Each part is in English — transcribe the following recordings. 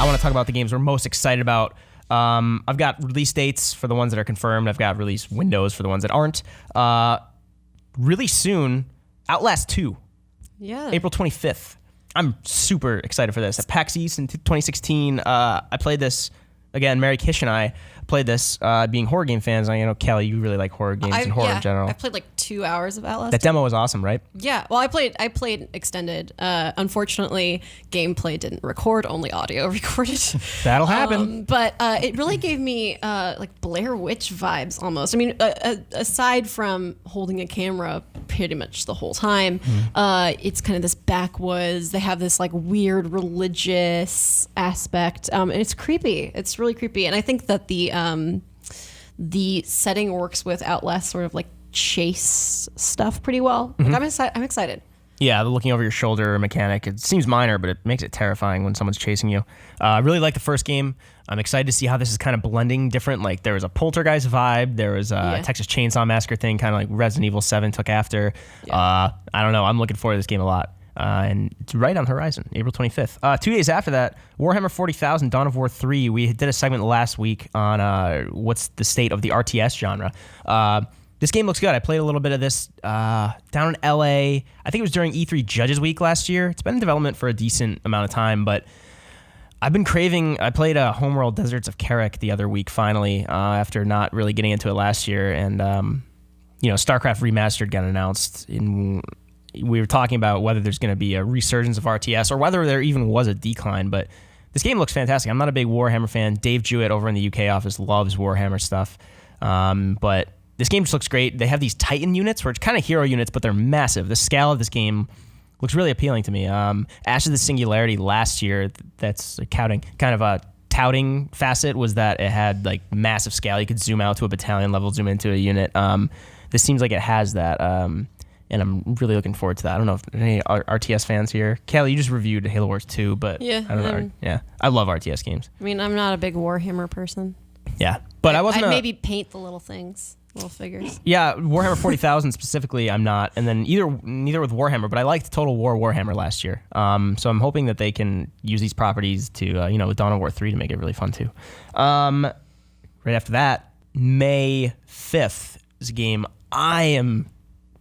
want to talk about the games we're most excited about. I've got release dates for the ones that are confirmed. I've got release windows for the ones that aren't. Really soon, Outlast 2. Yeah. April 25th. I'm super excited for this. At PAX East in 2016, I played this. Again, Mary Kish and I played this, being horror game fans. I know, Kelly, you really like horror games and horror in general. I played like 2 hours of Outlast. That demo was awesome, right? Yeah. Well, I played extended. Unfortunately, gameplay didn't record, only audio recorded. That'll happen. But it really gave me like Blair Witch vibes almost. I mean, aside from holding a camera pretty much the whole time, it's kind of this backwoods. They have this like weird religious aspect, and it's creepy. It's really creepy, and I think that the setting works with Outlast sort of like chase stuff pretty well. Like, I'm excited. Yeah, the looking over your shoulder mechanic, it seems minor, but it makes it terrifying when someone's chasing you. I really like the first game. I'm excited to see how this is kind of blending different. Like, there was a Poltergeist vibe. There was a Texas Chainsaw Massacre thing, kind of like Resident Evil 7 took after. I don't know. I'm looking forward to this game a lot. And it's right on the horizon, April 25th. 2 days after that, Warhammer 40,000 Dawn of War 3. We did a segment last week on what's the state of the RTS genre. This game looks good. I played a little bit of this down in LA. I think it was during E3 Judges Week last year. It's been in development for a decent amount of time, but I've been craving. I played Homeworld Deserts of Carrick the other week finally, after not really getting into it last year. And StarCraft Remastered got announced. We were talking about whether there's going to be a resurgence of RTS or whether there even was a decline. But this game looks fantastic. I'm not a big Warhammer fan. Dave Jewett over in the UK office loves Warhammer stuff, but this game just looks great. They have these Titan units, where it's kind of hero units, but they're massive. The scale of this game looks really appealing to me. Ashes of the Singularity last year, that's a kind of a touting facet, was that it had like massive scale. You could zoom out to a battalion level, zoom into a unit. This seems like it has that, and I'm really looking forward to that. I don't know if any RTS fans here. Kelly, you just reviewed Halo Wars 2, but I don't know. I love RTS games. I mean, I'm not a big Warhammer person. Yeah, but I'd maybe paint the little things. Little figures. Yeah, Warhammer 40,000 specifically, I'm not. And then neither with Warhammer, but I liked Total War Warhammer last year. So I'm hoping that they can use these properties to, with Dawn of War 3 to make it really fun too. Right after that, May 5th is a game I am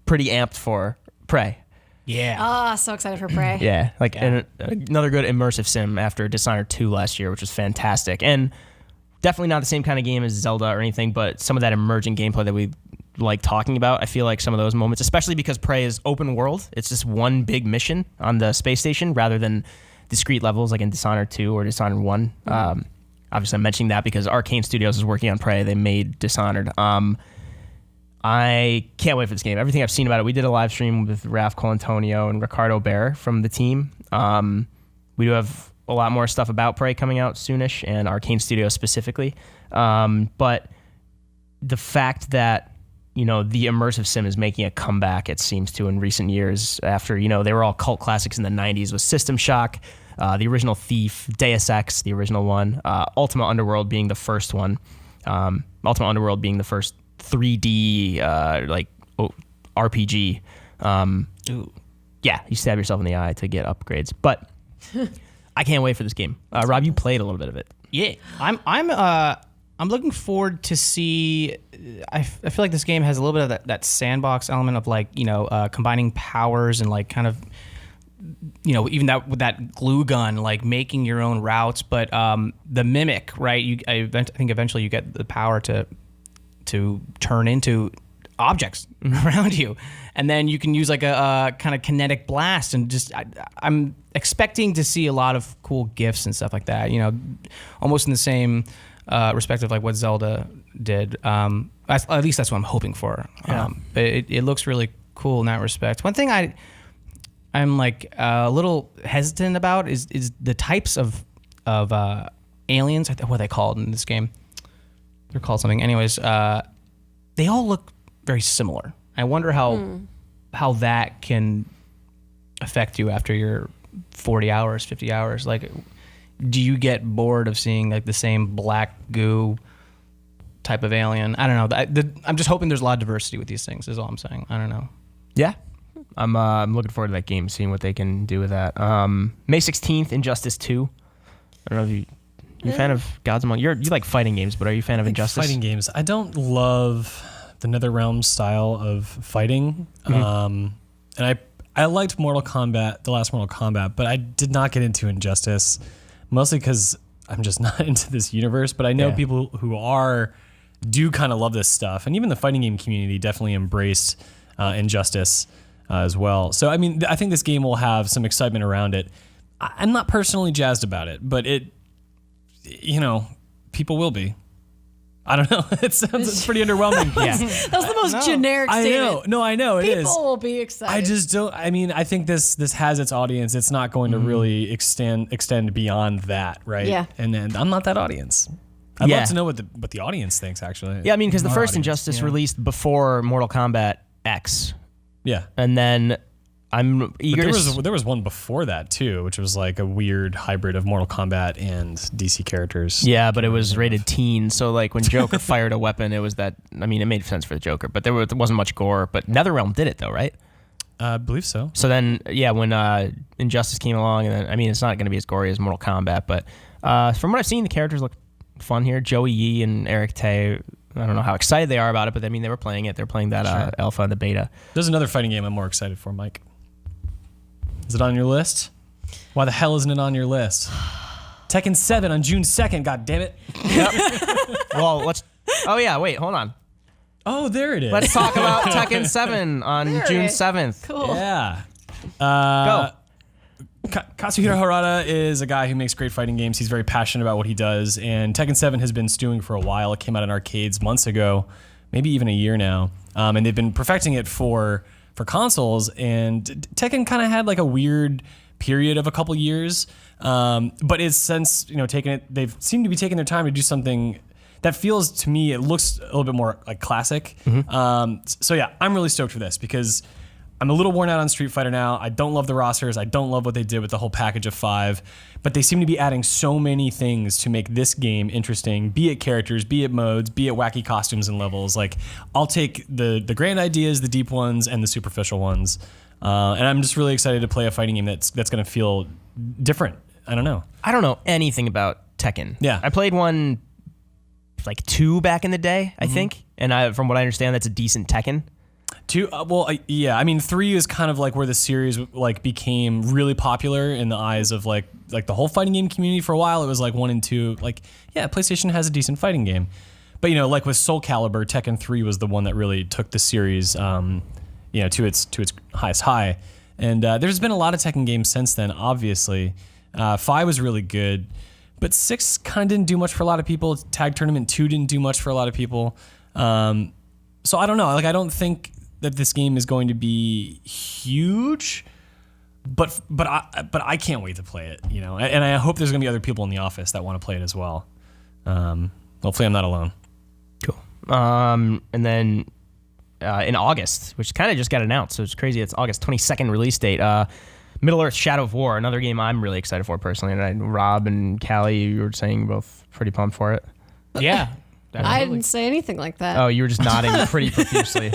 pretty amped for. Prey. Yeah. So excited for Prey. Yeah, another good immersive sim after Dishonored 2 last year, which was fantastic. And definitely not the same kind of game as Zelda or anything, but some of that emerging gameplay that we like talking about. I feel like some of those moments, especially because Prey is open world, it's just one big mission on the space station rather than discrete levels like in Dishonored 2 or Dishonored 1. Obviously, I'm mentioning that because Arcane Studios is working on Prey. They made Dishonored. I can't wait for this game. Everything I've seen about it. We did a live stream with Ralph Colantonio and Ricardo Bear from the team. We do have a lot more stuff about Prey coming out soonish, and Arcane Studios specifically. But the fact that, the immersive sim is making a comeback, it seems to, in recent years after, they were all cult classics in the 90s with System Shock, the original Thief, Deus Ex, the original one, Ultima Underworld being the first one. Ultima Underworld being the first 3D RPG. Yeah, you stab yourself in the eye to get upgrades. But I can't wait for this game. Rob, you played a little bit of it. Yeah, I'm looking forward to see. I feel like this game has a little bit of that sandbox element of combining powers and like kind of even that with that glue gun, like making your own routes. But the mimic, right? I think eventually you get the power to turn into objects around you, and then you can use like a kind of kinetic blast, and just I'm expecting to see a lot of cool gifts and stuff like that, almost in the same respect of like what Zelda did. At least that's what I'm hoping for. It looks really cool in that respect. One thing I'm like a little hesitant about is the types of aliens. What are they called in this game? They're called something. Anyways, they all look very similar. I wonder how that can affect you after your 40 hours, 50 hours. Like, do you get bored of seeing like the same black goo type of alien? I don't know. I'm just hoping there's a lot of diversity with these things is all I'm saying. I don't know. Yeah. I'm looking forward to that game, seeing what they can do with that. May 16th, Injustice 2. I don't know if you You a fan of Gods Among? You like fighting games, but are you a fan of Injustice? Fighting games. I don't love the NetherRealm style of fighting. And I liked Mortal Kombat, the last Mortal Kombat, but I did not get into Injustice, mostly because I'm just not into this universe. But I know people who do kind of love this stuff, and even the fighting game community definitely embraced Injustice as well. So I mean, I think this game will have some excitement around it. I'm not personally jazzed about it, but people will be. I don't know. It sounds pretty underwhelming. That was the most generic statement. I know. No, I know it is. People will be excited. I just don't. I mean, I think this has its audience. It's not going to really extend beyond that, right? Yeah. And then I'm not that audience. I'd love to know what the audience thinks, actually. Yeah, I mean, because the Our first audience, Injustice released before Mortal Kombat X, Yeah. and then I'm eager There was one before that too, which was like a weird hybrid of Mortal Kombat and DC characters. Yeah, but it was rated teen, so like when Joker fired a weapon, it was that. I mean, it made sense for the Joker, but there wasn't much gore. But NetherRealm did it though, right? I believe so. So then, when Injustice came along, and then I mean, it's not going to be as gory as Mortal Kombat, but from what I've seen, the characters look fun here. Joey Yee and Eric Tay. I don't know how excited they are about it, but I mean, they were playing it. They're playing that alpha and the beta. There's another fighting game I'm more excited for, Mike. Is it on your list? Why the hell isn't it on your list? Tekken 7 on June 2nd, god damn it. Yep. Well, oh yeah, wait, hold on. Oh, there it is. Let's talk about Tekken 7 on June 7th. Cool. Yeah. Go. Katsuhiro Harada is a guy who makes great fighting games. He's very passionate about what he does, and Tekken 7 has been stewing for a while. It came out in arcades months ago, maybe even a year now, and they've been perfecting it for consoles. And Tekken kind of had like a weird period of a couple years, but it's since taken it. They've seemed to be taking their time to do something that feels to me, it looks a little bit more like classic. So yeah, I'm really stoked for this because I'm a little worn out on Street Fighter now. I don't love the rosters. I don't love what they did with the whole package of 5, but they seem to be adding so many things to make this game interesting, be it characters, be it modes, be it wacky costumes and levels. Like, I'll take the grand ideas, the deep ones, and the superficial ones. And I'm just really excited to play a fighting game that's going to feel different. I don't know. I don't know anything about Tekken. Yeah. I played one, like 2 back in the day, I think. And from what I understand, that's a decent Tekken. 2, yeah. I mean, 3 is kind of like where the series like became really popular in the eyes of like the whole fighting game community. For a while, it was like 1 and 2. Like, yeah, PlayStation has a decent fighting game, but like with Soul Calibur, Tekken 3 was the one that really took the series, to its highest high. And there's been a lot of Tekken games since then. Obviously, 5 was really good, but 6 kind of didn't do much for a lot of people. Tag Tournament 2 didn't do much for a lot of people. So I don't know. Like, I don't think that this game is going to be huge, but I can't wait to play it, and I hope there's going to be other people in the office that want to play it as well. Hopefully I'm not alone. Cool. And then in August, which kind of just got announced, so it's crazy. It's August 22nd release date. Middle-earth: Shadow of War, another game I'm really excited for personally. And Rob and Callie, you were saying both pretty pumped for it. Yeah. I didn't say anything like that. Oh, you were just nodding pretty profusely.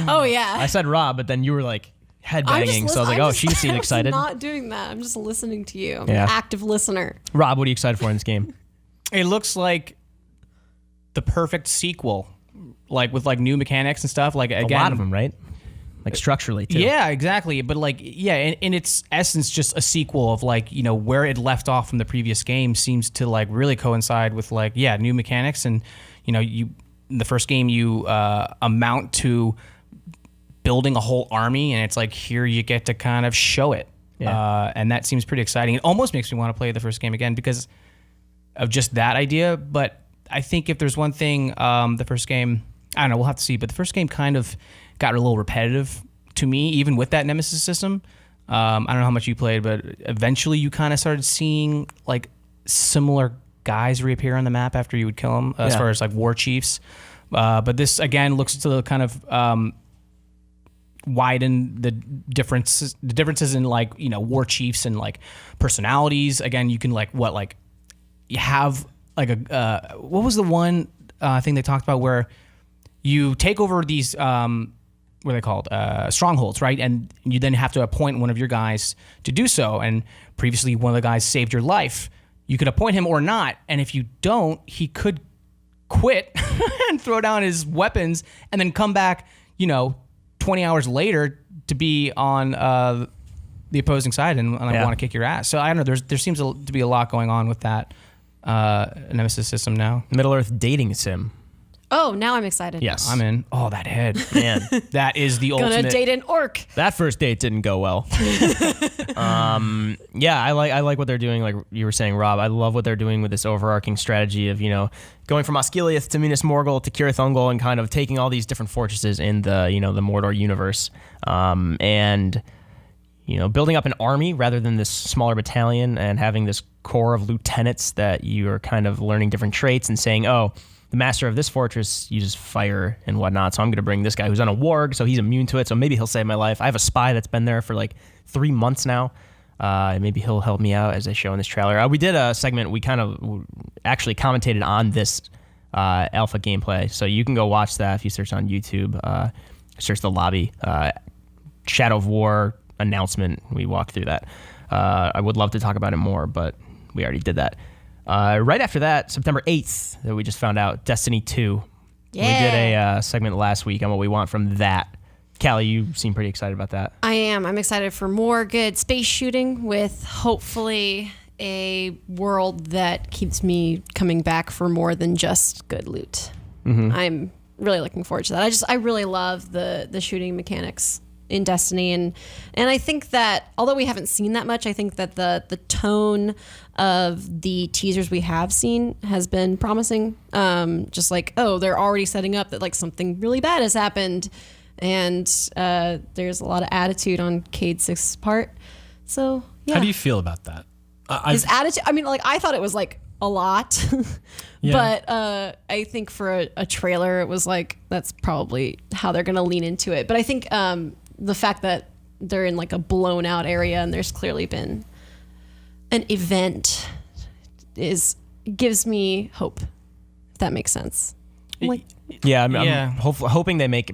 Oh yeah. I said Rob, but then you were like headbanging, so I was like, she seemed excited. I'm not doing that. I'm just listening to you. I'm Yeah. an active listener. Rob, what are you excited for in this game? It looks like the perfect sequel, like with like new mechanics and stuff. Like again, A lot of them, right? Like structurally too. Yeah, exactly. But like, yeah, in its essence, just a sequel of like, where it left off from the previous game seems to like really coincide with like, new mechanics. And, in the first game, you amount to building a whole army, and it's like, here you get to kind of show it. Yeah. And that seems pretty exciting. It almost makes me want to play the first game again because of just that idea. But I think if there's one thing, the first game, I don't know, we'll have to see, but the first game kind of got a little repetitive to me, even with that Nemesis system. I don't know how much you played, but eventually you kind of started seeing like similar guys reappear on the map after you would kill them, as far as like war chiefs. But this again looks to kind of widen the differences in like, war chiefs and like personalities. Again, you can you have like a what was the one thing they talked about where you take over these what are they called, strongholds, right? And you then have to appoint one of your guys to do so. And previously, one of the guys saved your life. you could appoint him or not, and if you don't, he could quit and throw down his weapons and then come back, 20 hours later to be on the opposing side and I want to kick your ass. So I don't know. There seems to be a lot going on with that Nemesis system now. Middle Earth dating sim. Oh, now I'm excited. Yes. I'm in. Oh, that head. Man, That is the Gonna ultimate. date an orc. that first date didn't go well. Yeah, I like what they're doing. Like you were saying, Rob, I love what they're doing with this overarching strategy of going from Osgiliath to Minas Morgul to Cirith Ungol and kind of taking all these different fortresses in the the Mordor universe, and building up an army rather than this smaller battalion and having this core of lieutenants that you are kind of learning different traits and saying, oh, the master of this fortress uses fire and whatnot, so I'm going to bring this guy who's on a warg, so he's immune to it, so maybe he'll save my life. I have a spy that's been there for like 3 months now. Maybe he'll help me out, as they show in this trailer. We did a segment, we kind of actually commentated on this alpha gameplay, so you can go watch that if you search on YouTube. Search the lobby. Shadow of War announcement. We walked through that. I would love to talk about it more, but we already did that. Right after that, September 8th, that we just found out, Destiny 2. Yeah. We did a segment last week on what we want from that. Callie, you seem pretty excited about that. I am. I'm excited for more good space shooting with hopefully a world that keeps me coming back for more than just good loot. I'm really looking forward to that. I really love the shooting mechanics in Destiny, and I think that although we haven't seen that much, I think that the tone of the teasers we have seen has been promising. Just like, oh, they're already setting up that like something really bad has happened, and there's a lot of attitude on Cade 6's part. So yeah. How do you feel about that? His attitude, I mean, like, I thought it was like a lot, but I think for a trailer, it was like, that's probably how they're going to lean into it. But I think the fact that they're in like a blown out area and there's clearly been an event gives me hope, if that makes sense. Like, Yeah, I'm hoping they make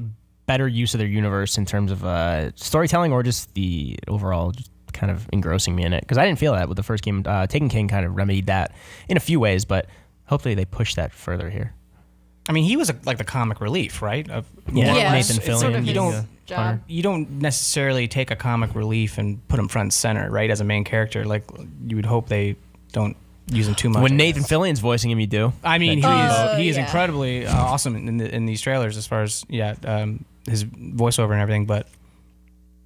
better use of their universe in terms of storytelling or just the overall just kind of engrossing me in it. Because I didn't feel that with the first game. Taken King kind of remedied that in a few ways, but hopefully they push that further here. I mean, he was like the comic relief, right? Nathan it's sort of Fillion. his job. You don't necessarily take a comic relief and put him front and center, right? As a main character, like you would hope they don't use him too much. When Nathan Fillion's voicing him, you do. I mean, he is yeah. incredibly awesome in these trailers as far as his voiceover and everything. But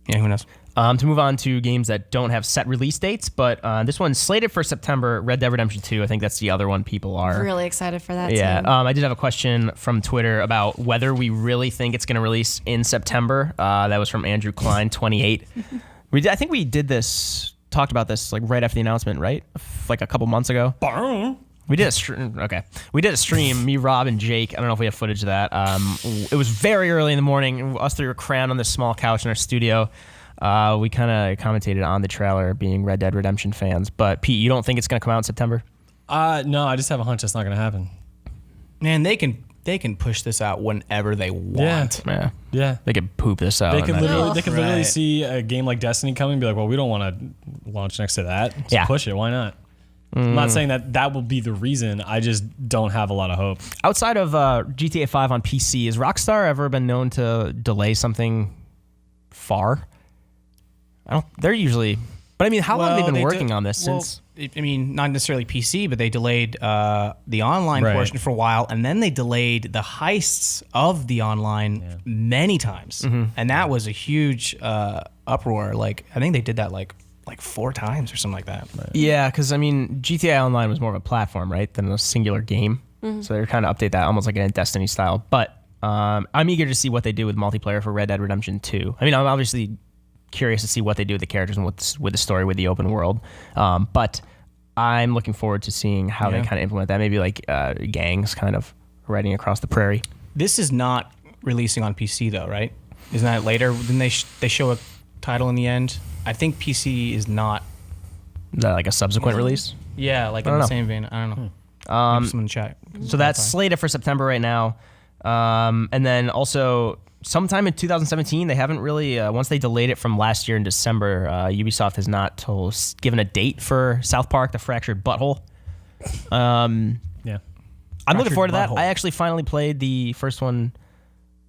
yeah, who knows? To move on to games that don't have set release dates, but this one's slated for September. Red Dead Redemption 2. I think that's the other one people are. Really excited for that. Yeah. too. I did have a question from Twitter about whether we really think it's going to release in September. That was from Andrew Klein, 28. I think we talked about this like right after the announcement, right? Like a couple months ago. We did a stream. Okay, we did a stream. Me, Rob, and Jake. I don't know if we have footage of that. It was very early in the morning. Us three were crammed on this small couch in our studio. We kind of commentated on the trailer, being Red Dead Redemption fans. But Pete, you don't think it's going to come out in September? No, I just have a hunch it's not going to happen. Man, they can push this out whenever they want. Yeah. They could poop this out. They could literally Right. see a game like Destiny coming and be like, well, we don't want to launch next to that. Just Yeah. push it. Why not? I'm not saying that will be the reason. I just don't have a lot of hope. Outside of GTA 5 on PC, has Rockstar ever been known to delay something far? They're usually... But I mean, how long have they been working on this since? I mean, not necessarily PC, but they delayed the online Right. portion for a while, and then they delayed the heists of the online many times, and that was a huge uproar. Like, I think they did that like 4 times or something like that. But. Yeah, because I mean, GTA Online was more of a platform, right, than a singular game. So they're trying to update that almost like in a Destiny style. But I'm eager to see what they do with multiplayer for Red Dead Redemption 2. I mean, I'm obviously curious to see what they do with the characters and with the story, with the open world. But I'm looking forward to seeing how they kind of implement that. Maybe like gangs kind of riding across the prairie. This is not releasing on PC though, right? Isn't that later? Then they show a title in the end. I think PC is not. Is that like a subsequent release? Yeah, like in don't the know. same vein. I don't know. Maybe someone in the chat. So that's slated for September right now. And then also sometime in 2017, they haven't really, once they delayed it from last year in December, Ubisoft has not given a date for South Park, The Fractured Butthole. Yeah. I'm looking Fractured forward to that. butthole. I actually finally played the first one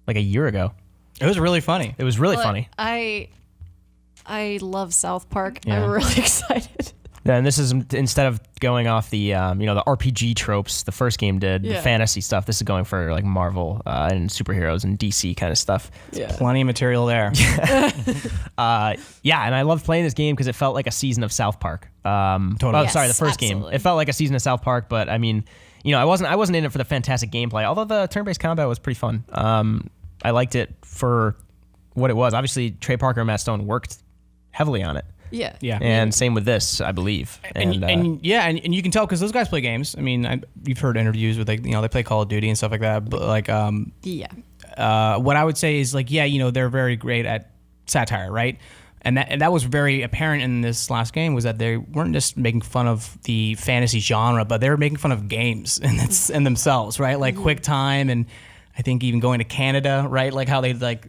like a year ago. It was really funny. It was really But funny. I love South Park. Yeah. I'm really excited. Yeah, and this is instead of going off the the RPG tropes the first game did, the Yeah. fantasy stuff. This is going for like Marvel and superheroes and DC kind of stuff. Yeah. Plenty of material there. Yeah, and I loved playing this game because it felt like a season of South Park. Totally. Oh, Yes, sorry, the first game. absolutely. It felt like a season of South Park, but I mean, I wasn't in it for the fantastic gameplay. Although the turn-based combat was pretty fun. I liked it for what it was. Obviously, Trey Parker and Matt Stone worked heavily on it. Yeah. Yeah. And same with this, I believe. And you can tell because those guys play games. I mean, you've heard interviews with like they play Call of Duty and stuff like that. But like, Yeah. what I would say is like, they're very great at satire, right? And that was very apparent in this last game was that they weren't just making fun of the fantasy genre, but they were making fun of games and themselves, right? Like QuickTime and I think even going to Canada, right? Like how they like.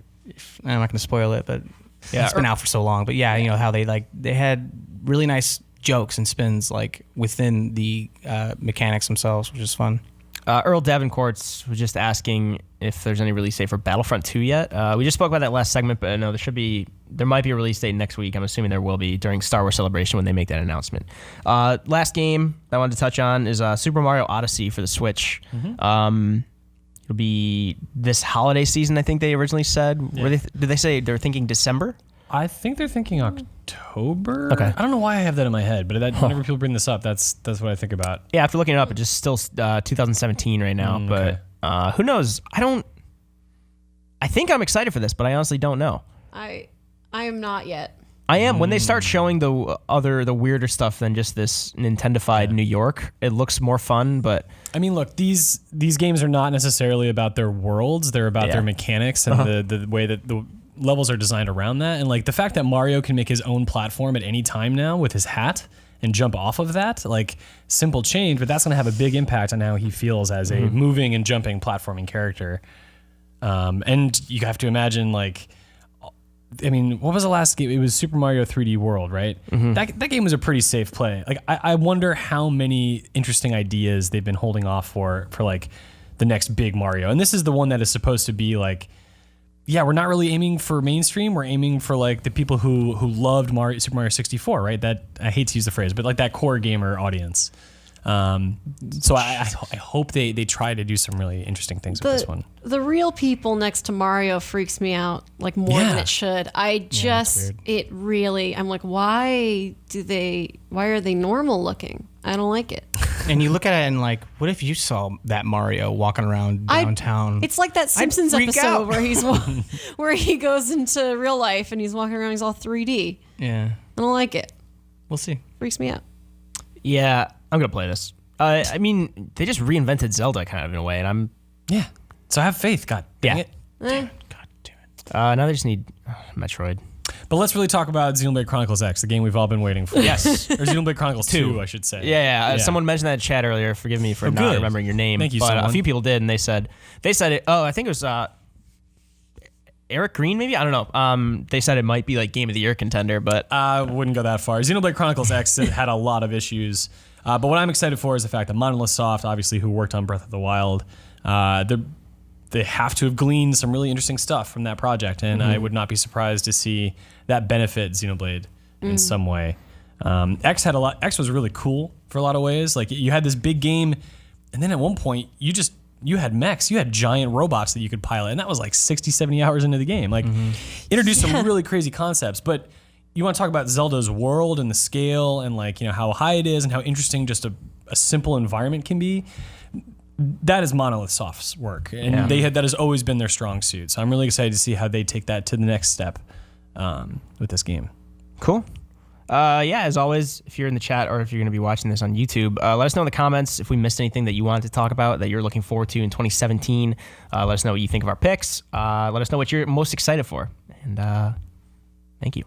I'm not going to spoil it, but. Yeah, it's been out for so long, but how they had really nice jokes and spins like within the mechanics themselves, which is fun. Earl Davenports was just asking if there's any release date for Battlefront 2 yet. We just spoke about that last segment, but no, there might be a release date next week. I'm assuming there will be during Star Wars Celebration when they make that announcement. Last game I wanted to touch on is Super Mario Odyssey for the Switch. It'll be this holiday season, I think they originally said. Yeah. Did they say they're thinking December? I think they're thinking October. Okay. I don't know why I have that in my head, but whenever people bring this up, that's what I think about. Yeah, after looking it up, it's just still 2017 right now. But who knows? I think I'm excited for this, but I honestly don't know. I am not yet. I am. When they start showing the weirder stuff than just this Nintendified New York, it looks more fun. But I mean, look, these games are not necessarily about their worlds; they're about their mechanics and the way that the levels are designed around that. And like the fact that Mario can make his own platform at any time now with his hat and jump off of that, like simple change, but that's going to have a big impact on how he feels as a moving and jumping platforming character. And you have to imagine like. I mean, what was the last game? It was Super Mario 3D World, right? That game was a pretty safe play. Like, I wonder how many interesting ideas they've been holding off for like the next big Mario. And this is the one that is supposed to be like, yeah, we're not really aiming for mainstream. We're aiming for like the people who loved Super Mario 64, right? That I hate to use the phrase, but like that core gamer audience. So I hope they try to do some really interesting things with this one. The real people next to Mario freaks me out like more than it should. I'm like, why are they normal looking? I don't like it. And you look at it and like, what if you saw that Mario walking around downtown? It's like that Simpsons freak out. episode where he goes into real life and he's walking around, he's all 3D. Yeah, I don't like it. we'll see. Freaks me out. yeah, I'm gonna play this. I mean, they just reinvented Zelda kind of in a way, and Yeah. So have faith. God dang it. Eh. God damn it. now they just need Metroid. But let's really talk about Xenoblade Chronicles X, the game we've all been waiting for. Yes. Or Xenoblade Chronicles 2, I should say. Yeah. Someone mentioned that in chat earlier. Forgive me for not good. remembering your name. Thank you, but someone. a few people did, and they said it. Oh, I think it was Eric Green, maybe. I don't know. They said it might be like Game of the Year contender, but I wouldn't go that far. Xenoblade Chronicles X had a lot of issues. But what I'm excited for is the fact that Monolith Soft, obviously, who worked on Breath of the Wild, they have to have gleaned some really interesting stuff from that project, and I would not be surprised to see that benefit Xenoblade in some way. X was really cool for a lot of ways. Like you had this big game, and then at one point you had mechs, you had giant robots that you could pilot, and that was like 60, 70 hours into the game. Like introduced some really crazy concepts, but you want to talk about Zelda's world and the scale and like, how high it is and how interesting just a simple environment can be. That is Monolith Soft's work, and that has always been their strong suit. So I'm really excited to see how they take that to the next step with this game. cool. As always, if you're in the chat or if you're going to be watching this on YouTube, let us know in the comments if we missed anything that you wanted to talk about that you're looking forward to in 2017. Let us know what you think of our picks. Let us know what you're most excited for. And thank you.